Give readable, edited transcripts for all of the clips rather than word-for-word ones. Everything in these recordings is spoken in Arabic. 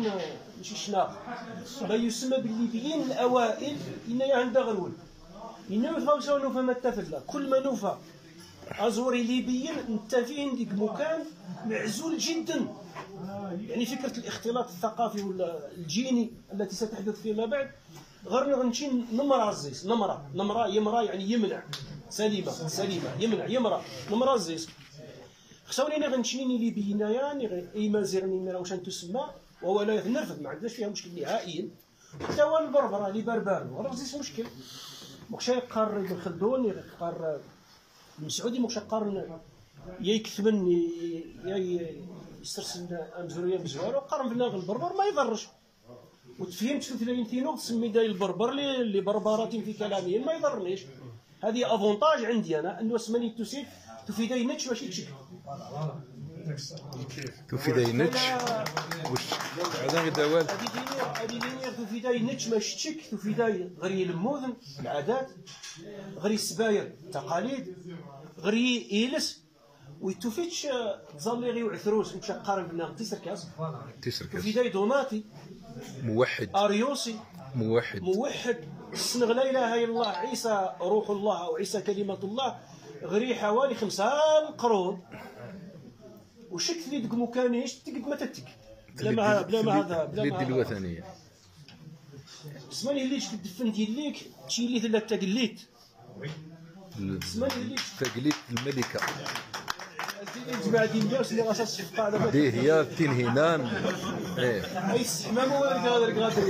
كان ماشي شناق ما يسمى بالليبيين الاوائل انايا عندها غنول انه يتغاوسوا فما التفل كل ما نوفى ازوري ليبيين انت فين ديك مكان معزول جدا. يعني فكره الاختلاط الثقافي ولا الجيني التي ستحدث فيما بعد غير غنمشي نمره الزيس نمره يمرا يعني يمنع سليمه يمنع يمرا نمره الزيس خصوني انا غنمشي ليبي هنايا اي مازيغني ميرا واش تسمى وهو لا ينرفض ما عندناش فيها مشكل نهائيا حتى هو البربر اللي بربر راه زيس مشكل ماكش يقار ابن خلدون يقار المسعودي ماكش يقار يا يكتمن يا يسترسل امزوريه مزوار وقارن في البربر ما يضرش وتفهمت في 30 تسمي داي البربر اللي بربرات في كلامهم ما يضرنيش. هذه افونتاج عندي انا انه اسمني تسيت تفيداي نتش ماشي تشك تفيداي نتش واش هذا غير دوال هذه دينير تفيداي نتش ماشي تشك تفيداي غير الموذن العادات غير السباير التقاليد غير يلس ويتوفيتش تزاليغي وعثروس مشى قارن بنا تيسركاس تفيداي دوماتي موحد اريوسي موحد السنغ لا اله الا الله عيسى روح الله او عيسى كلمه الله غري حوالي 5 قرون وشكت لي ديك مكانيش تقد ما تتك بلا ما هذا بلا الوثنيه اسمعني اللي تدفن ديالك شي اللي ثلاثه تقليت اسمعني اللي تقليت الملكه الجماعه ديال الناس اللي غاصه الشفقه على دي هي تنهينان اي السحمام هو اللي غادر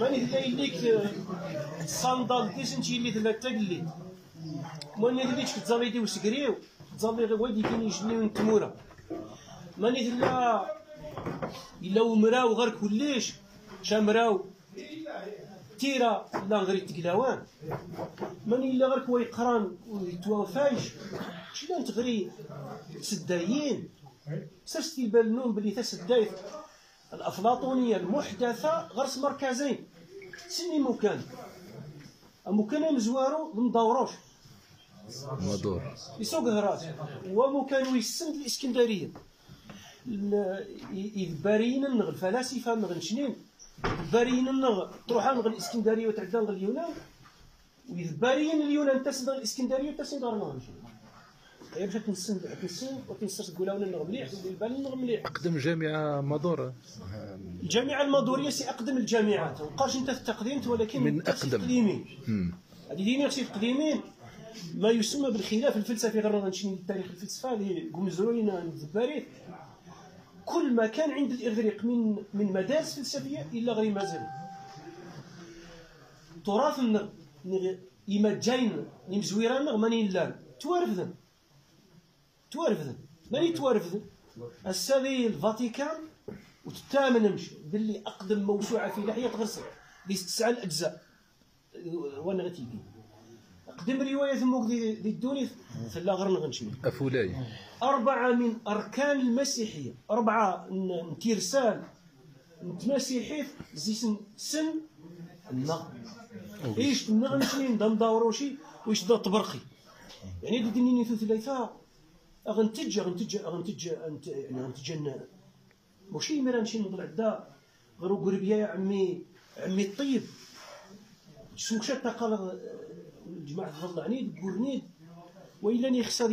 ماني ليك الصندال ديش نتي اللي ثلاثه قليت ماني اللي تزالي دي وسكريو تزالي غير وادي كاين يجنيو التموره ماني لا الا ومراو غير كليش شامراو تيرا لا غير تقلاوان ماني الا غير كوا يقران ويتوافاش شي لا تغري سدايين سرستي بالنوم بلي تسدايت الافلاطونيه المحدثه غرس مركزين سني مكان مزوارو مدوروش مدور يسوق هرات ومكان ويسند الاسكندريه يذبارين النغ الفلاسفه مغنشنين يذبارين النغ تروح نغ الاسكندريه وتعدى نغ اليونان ويذبارين اليونان تسند الاسكندريه وتسند غرناطيش هي باش تنسن وتنسر تقول لنا النغ مليح البال النغ مليح. اقدم جامعه مادور الجامعه المادوريه سي اقدم الجامعات وقاش انت تقديمت ولكن من اقدم تقديمين هذه دينير سي تقديمين ما يسمى بالخلاف الفلسفي غير غنمشي لتاريخ الفلسفه اللي قمزروين الزباريت كل ما كان عند الاغريق من مدارس فلسفيه الا غير مازال تراث النغ إما جاين نمزويران ماني لان توارفذن ماني توارفذن السابي الفاتيكان وتتامنمش باللي اقدم موسوعه في لحيه غرسل اللي 9 الاجزاء وانا غتيجي اقدم روايه ثموك دي الدوني ثلا غير نغنشمي افولاي 4 من اركان المسيحيه 4 نتيرسال نتمسيحيت زيسن سن النغ ايش نغنشني ندوروشي ويش دا طبرقي يعني ديني ثلاثه غنتج يعني غنتج ماشي ميرا نمشي نضل عدا غير قربيه يا عمي الطيب شنو شتا قال الجماعه الظل عنيد قرنيد وإلا نخسر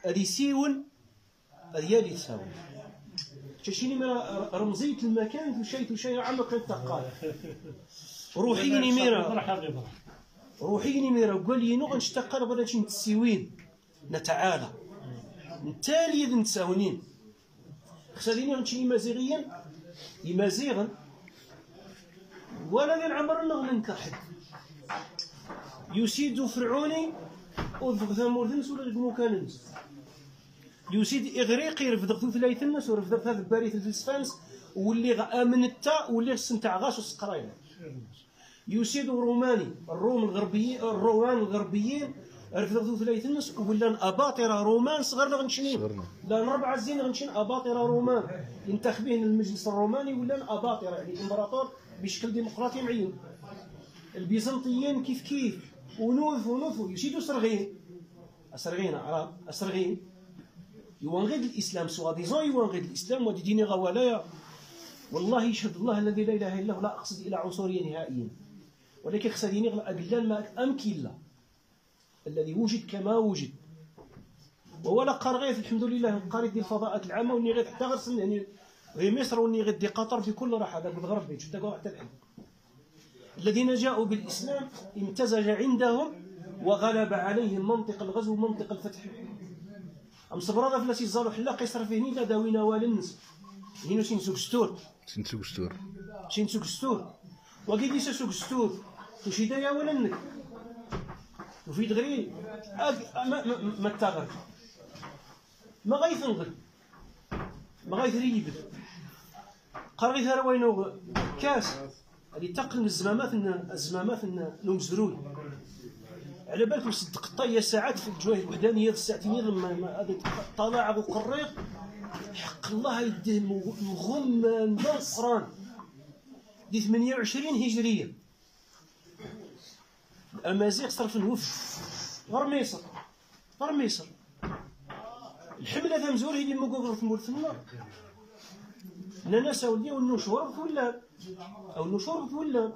هذه سيون ريالي تساوي تشيني ميرا رمزيه المكان شيء عمق التقال روحيني ميرا قال لي نو غنشتاق بغينا شي نتسيوين نتعالى نتالي نتساونين خسريني غنمشي مازيغا ولا غير عمرنا غننكحد يسيد فرعوني وذوق ثمور ثنس ولا يقوموا كاننس يسيد اغريقي رفض ثلاث الناس ورفض هذا الباريث الفلسفانس واللي امن التا واللي استمتع غاش السقرايل يسيد روماني الرومان الغربيين رفضوا ثلاث الناس ولا اباطره رومان صغرنا غنشني لا 4 زين غنشين اباطره رومان ينتخبين المجلس الروماني ولا اباطره يعني الامبراطور بشكل ديمقراطي معين البيزنطيين كيف ونوث يشيدوا اسرغين يوان الإسلام سوا ديزون يوان الإسلام ودي ديني غوالايا. والله يشهد الله الذي لا إله إلا هو لا أقصد إلى عنصرية نهائيا، ولكن خصني أقلال ما أمكن لا الذي وجد كما وجد. ولا قرغيث الحمد لله قريت ديال الفضاءات العامة وني غير حتى غير يعني غير مصر وني غير دي قطر بكل راحة هذا بالغرب بيت حتى حتى الحين. الذين جاءوا بالإسلام امتزج عندهم وغلب عليهم منطق الغزو ومنطق الفتح. أم صبرنا فلاسي الزالو حلا قيصر فيه نيلا داوينا والنس هنا سوق ستور سوق ستور وقيل لي سوق ستور وشي دايا ولا نك وفي دغري ما تغرب ما غيثنغل ما غيثريب قرغي ثرا وينو كاس اللي تقل من الزمامات نمزروي على بالك مصدق طية ساعات في الجواهر الوحدانية الساعتين لما طلع وقريق حق الله يديه مغم من القرآن دي 28 هجرية. الأمازيغ صرف الوفد غير مصر الحملة ذا مزور هي اللي مقوغر في مورثنا ناس ولدي والنشور ولا أو النشور ولا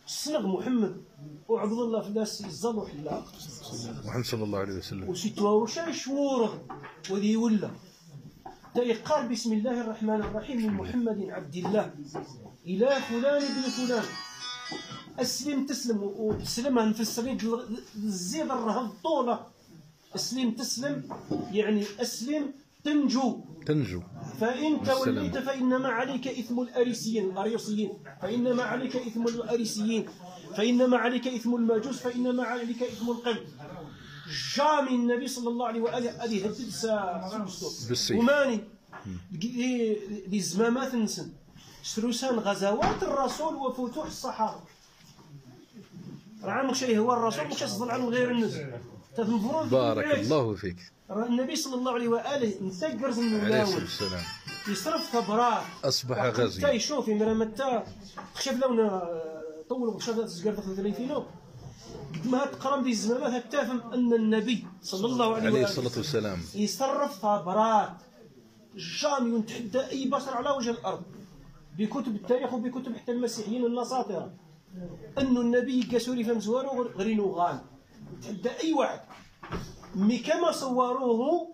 الصنغ محمد وعبد الله فلاس الزلو حلا محمد صلى الله عليه وسلم وسيتوا وشا شورغ وذي ولا قال بسم الله الرحمن الرحيم من محمد عبد الله إلى فلان ابن فلان أسلم تسلم وتسلمها نفسرين الزيد الرهض طولة أسلم تسلم يعني أسلم تنجو فإن توليت فإنما عليك إثم الأريسيين فإنما عليك إثم الأريسيين فإنما عليك إثم المجوس فإنما عليك إثم القبط. جامي النبي صلى الله عليه وآله أدي هدد وماني دي زمامات نسن سروسان غزوات الرسول وفتوح الصحابة راه شيء هو الرسول مش يصدر عنه غير الناس. بارك الله فيك. النبي صلى الله عليه وآله نسجر زنولاون يصرف ثبرات أصبح غازي حتى يشوف إمرا متى خشب لونا طولوا خشب تسجر في 30 يوم قد ما تقرب دي الزمانات تفهم أن النبي صلى الله عليه الصلاة والسلام يصرف ثبرات جامي ونتحدى أي بشر على وجه الأرض بكتب التاريخ وبكتب حتى المسيحيين النساطرة أن النبي كسوري فمزواره غرينو غان تحدى أي واحد مي كما صوروه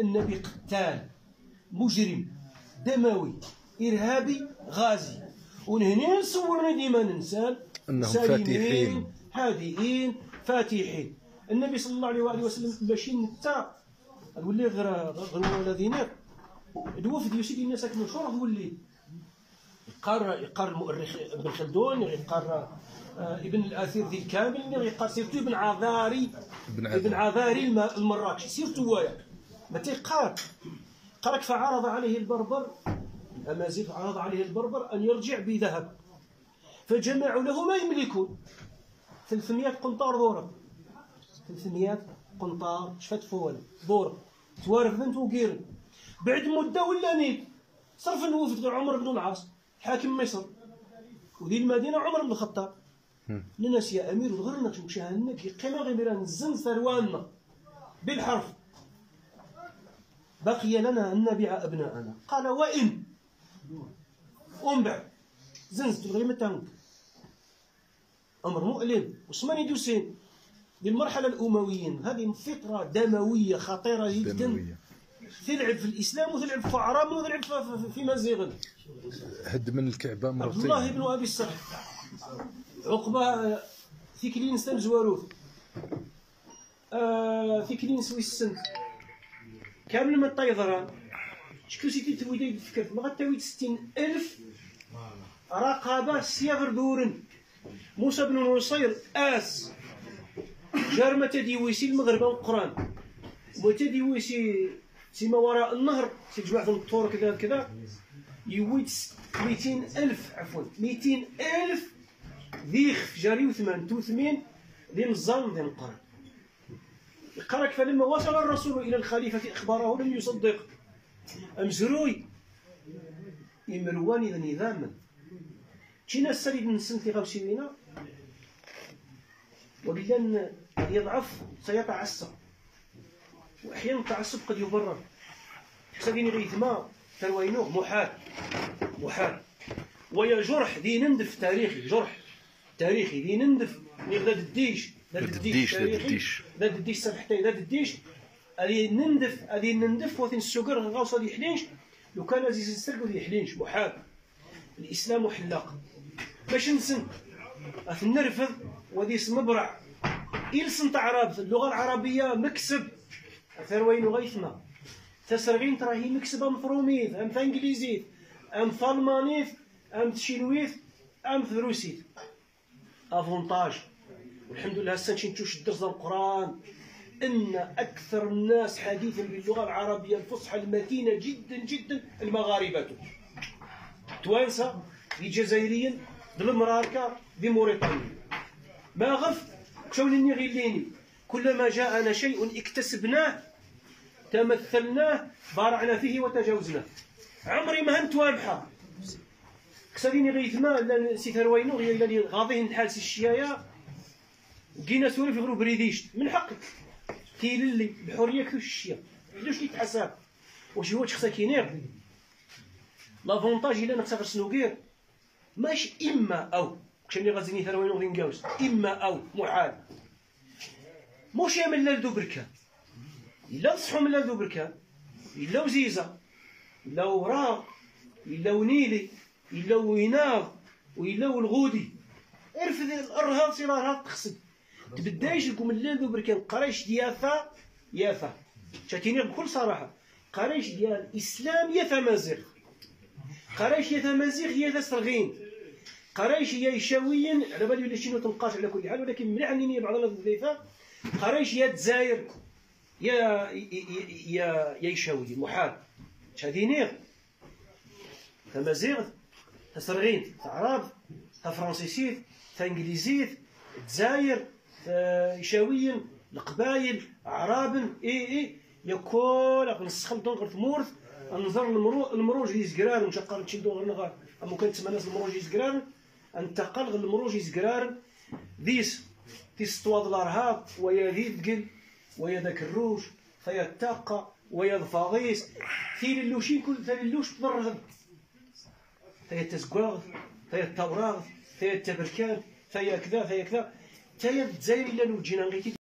النبي قتال مجرم دموي إرهابي غازي ونهني صورنا ديما ننسان أنهم فاتحين هادئين فاتحين. النبي صلى الله عليه وآله وسلم باش نتا نولي غير الذين الوفد يسيدي الناس ساكنوا شرف ولي يقار المؤرخ ابن خلدون يقار ابن الأثير ذي الكامل يقار سيرتو ابن عذاري المراكشي سيرتو وايا ما تيقار قالك فعرض عليه البربر الأمازيغ عرض عليه البربر أن يرجع بذهب فجمعوا له ما يملكون 300 قنطار ذورة 300 قنطار شفت فول ذورة توارف بنت وقيرن بعد مدة ولا نيت صرف الوفد غير عمر بن العاص حاكم مصر وذي المدينة عمر بن الخطاب لناس يا أمير وغرنك مشاهنك يقينا غير نزن ثرواننا بالحرف بقي لنا أن نبيع أبناءنا قال وإن ومبع زنزت غير متانك أمر مؤلم وصماني دوسين للمرحلة الأمويين هذه فترة دموية خطيرة جدا تلعب في الإسلام وتلعب في أعراب وتلعب في مزيغ هد من الكعبة مرتين عبد الله بن أبي الصرح عقبة ثيكلين سن زواروث ثيكلين سويسن كامل من الطيزران شكون سيتي تويدي تفكر ما غتاوي 60,000 رقابة سيغر دورن موسى بن نصير آس جار تدي ويسي المغرب والقران وتدي ويسي سيما وراء النهر سيجمع في الطور كذا كذا يويت 200,000 عفوا 200,000 ذيخ جاري وثمان توثمين ذي نظام ذي القران يقرأك فلما وصل الرسول إلى الخليفة أخبره لم يصدق أمزروي يمروان ذا نظاما كينا السريد من سنتي غوسيوينا وبلان يضعف سيتعسى واحيانا التعصب قد يبرر. حسابيني غيثما تروينو محال ويا جرح ذي نندف تاريخي، جرح تاريخي ذي نندف لا دديش لا دديش سبحتي لا دديش هذه نندف وثين السكر غاوصه ذي حلينش لو كان عزيز السرق وذي حلينش محال. الاسلام حلاق باش نسن نرفض وذي سمبرع إلسن تعرب اللغه العربيه مكسب ثروين غيثنا تسرغين تراهي مكسبه مفروميث ام انجليزيث ام ثالمانيث ام تشينويث ام فروسيث افونتاج. والحمد لله هسه نشوف درس القران ان اكثر الناس حديثا باللغه العربيه الفصحى المتينه جدا جدا المغاربه توانسه الجزائريين بالمراركه بموريتانيا ما غف كشوني غيليني كلما جاءنا شيء اكتسبناه تمثلناه بارعنا فيه وتجاوزناه. عمري ما هنت وامحة كساليني غيثما سي ثروينو غير اللي غاضيه نحال سي الشيايا جينا سوري في غروب ريديش من حقك تيللي بحريه كيف الشيا علاش اللي تحسب واش هو تخصك ينير لافونتاج الا نخسر سنوكير ماش اما او كشني غازيني ثروينو غادي نجاوز اما او محال موش يعمل لا بركان إلا نصحو من لا بركان إلا وزيزة إلا وراغ إلا ونيلي إلا ويناغ وإلا والغودي ارفد الأرهاب صراحة تخسد تبدايش لكم الليل بركان قريش ياثا شاتيني بكل صراحة قريش ديال الإسلام ياثا مازيغ قريش ياثا مازيغ ياثا سرغين قريش يا يشاويين على بالي ولا شنو تنقاش على كل حال ولكن مليح عني بعض الضيفة قريش يا الجزائر يا يشاوي محال شادينيغ تمازيغ تسرغين تعراب تفرنسيسيت تانجليزيت الجزائر يشاويين القبايل عرابن يا كل نسخل دون غير ثمورث نظر المروج يزقرار ونشقر تشدو غير نغار اما كانت تسمى ناس المروج يزقرار انتقل غير المروج يزقرار ذيس تيستواض الارهاب ويا ذي ثقل ويا ذاك الروج فيا التاقة ويا الفاغيس ثيل اللوشين كل ثيل اللوش تضرهد فيا التزقواغ فيا التوراغ فيا التبركان فيا كذا فيا كذا تايا الجزائر الا نوجينا نغيتي